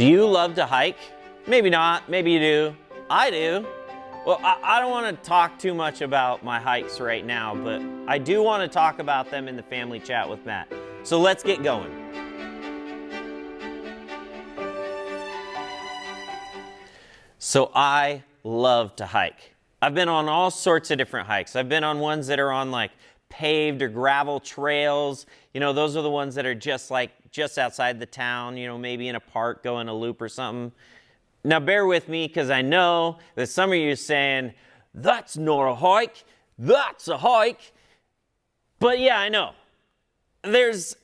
Do you love to hike? Maybe not, maybe you do. I do. Well, I don't want to talk too much about my hikes right now, but I do want to talk about them in the family chat with Matt. So let's get going. So I love to hike. I've been on all sorts of different hikes. I've been on ones that are on like paved or gravel trails. You know, those are the ones that are just outside the town, you know, maybe in a park going a loop or something. Now bear with me because I know that some of you are saying, that's not a hike, that's a hike. But yeah, I know.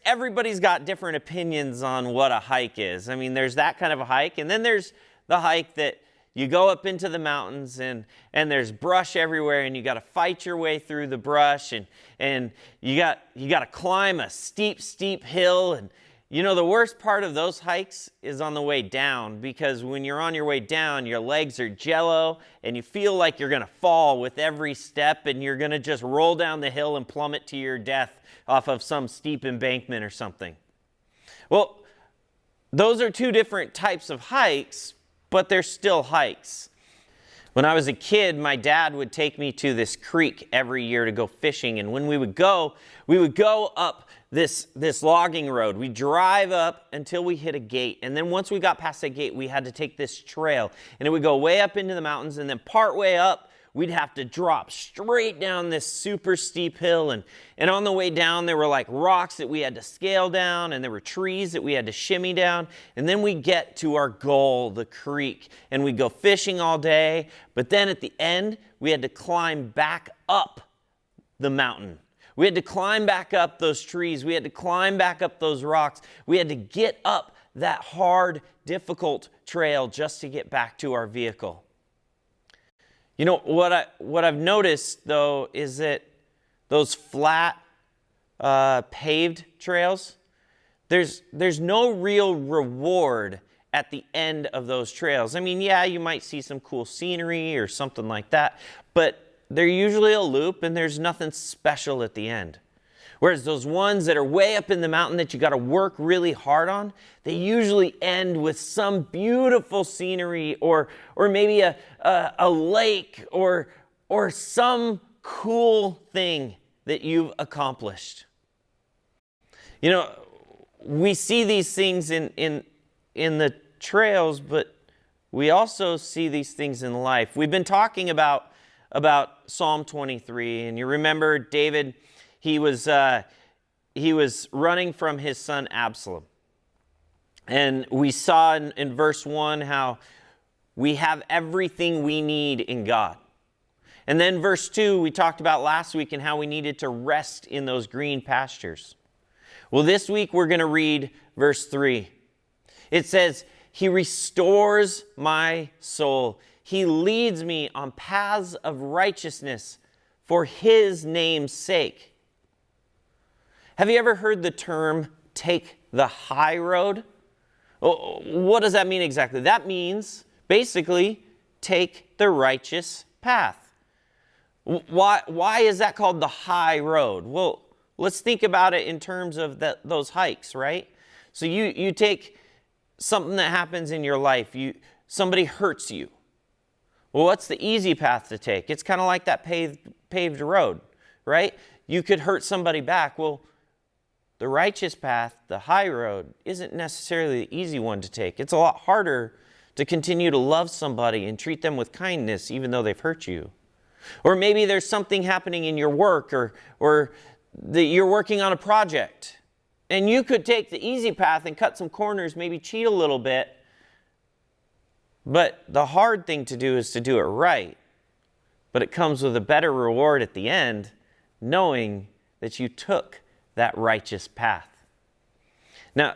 Everybody's got different opinions on what a hike is. I mean, there's that kind of a hike, and then there's the hike that you go up into the mountains and there's brush everywhere and you got to fight your way through the brush and you got to climb a steep hill. And you know, the worst part of those hikes is on the way down, because when you're on your way down, your legs are jello and you feel like you're going to fall with every step and you're going to just roll down the hill and plummet to your death off of some steep embankment or something. Well, those are two different types of hikes, but they're still hikes. When I was a kid, my dad would take me to this creek every year to go fishing. And when we would go up this logging road. We'd drive up until we hit a gate. And then once we got past that gate, we had to take this trail. And it would go way up into the mountains. And then part way up, we'd have to drop straight down this super steep hill. And on the way down, there were like rocks that we had to scale down, and there were trees that we had to shimmy down. And then we get to our goal, the creek, and we go fishing all day. But then at the end, we had to climb back up the mountain. We had to climb back up those trees. We had to climb back up those rocks. We had to get up that hard, difficult trail just to get back to our vehicle. You know, what I've noticed, though, is that those flat, paved trails, there's no real reward at the end of those trails. I mean, yeah, you might see some cool scenery or something like that, but they're usually a loop and there's nothing special at the end. Whereas those ones that are way up in the mountain that you got to work really hard on, they usually end with some beautiful scenery or maybe a lake or some cool thing that you've accomplished. You know, we see these things in the trails, but we also see these things in life. We've been talking about Psalm 23, and you remember David, he was running from his son Absalom. And we saw in verse 1 how we have everything we need in God. And then verse 2, we talked about last week and how we needed to rest in those green pastures. Well, this week we're going to read verse 3. It says, He restores my soul. He leads me on paths of righteousness for His name's sake. Have you ever heard the term, take the high road? What does that mean exactly? That means, basically, take the righteous path. Why is that called the high road? Well, let's think about it in terms of those hikes, right? So you take something that happens in your life. Somebody hurts you. Well, what's the easy path to take? It's kind of like that paved road, right? You could hurt somebody back. Well, the righteous path, the high road, isn't necessarily the easy one to take. It's a lot harder to continue to love somebody and treat them with kindness even though they've hurt you. Or maybe there's something happening in your work or that you're working on a project. And you could take the easy path and cut some corners, maybe cheat a little bit. But the hard thing to do is to do it right. But it comes with a better reward at the end, knowing that you took that righteous path. Now,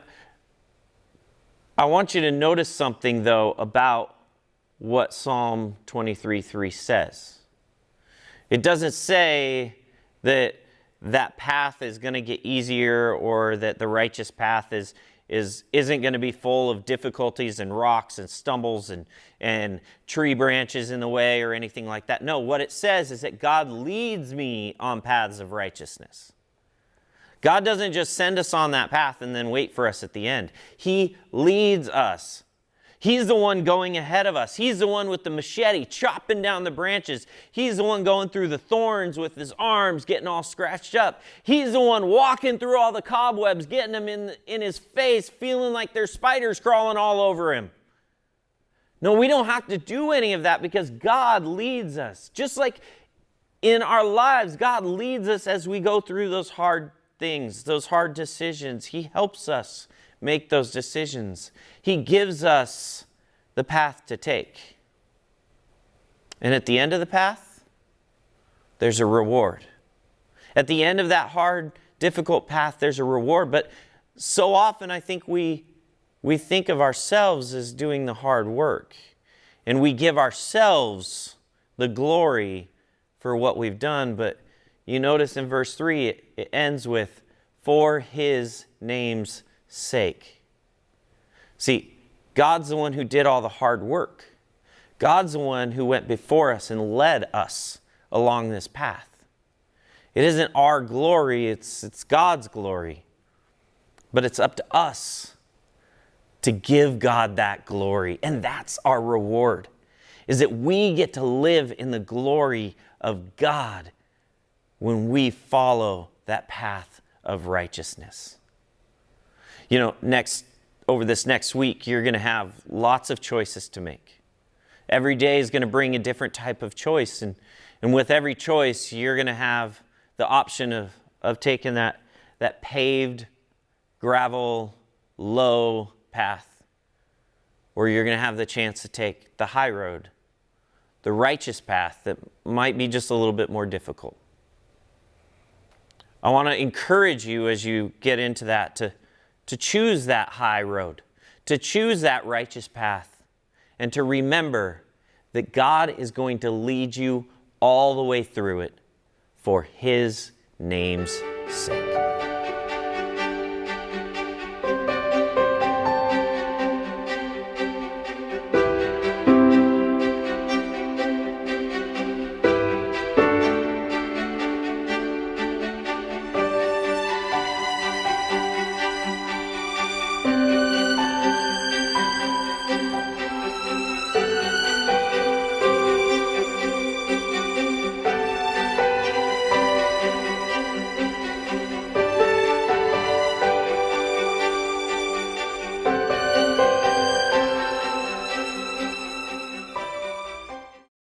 I want you to notice something, though, about what Psalm 23:3 says. It doesn't say that path is going to get easier or that the righteous path isn't going to be full of difficulties and rocks and stumbles and tree branches in the way or anything like that. No, what it says is that God leads me on paths of righteousness. God doesn't just send us on that path and then wait for us at the end. He leads us. He's the one going ahead of us. He's the one with the machete chopping down the branches. He's the one going through the thorns with his arms getting all scratched up. He's the one walking through all the cobwebs, getting them in his face, feeling like there's spiders crawling all over him. No, we don't have to do any of that because God leads us. Just like in our lives, God leads us as we go through those hard things, those hard decisions. He helps us make those decisions. He gives us the path to take. And at the end of the path, there's a reward. At the end of that hard, difficult path, there's a reward. But so often I think we think of ourselves as doing the hard work. And we give ourselves the glory for what we've done. But you notice in verse 3, it ends with, for His name's sake. See, God's the one who did all the hard work. God's the one who went before us and led us along this path. It isn't our glory, it's God's glory. But it's up to us to give God that glory. And that's our reward, is that we get to live in the glory of God when we follow that path of righteousness. You know, over this next week, you're going to have lots of choices to make. Every day is going to bring a different type of choice. And with every choice, you're going to have the option of taking that paved, gravel, low path. Or you're going to have the chance to take the high road, the righteous path that might be just a little bit more difficult. I want to encourage you as you get into that to choose that high road, to choose that righteous path, and to remember that God is going to lead you all the way through it for His name's sake.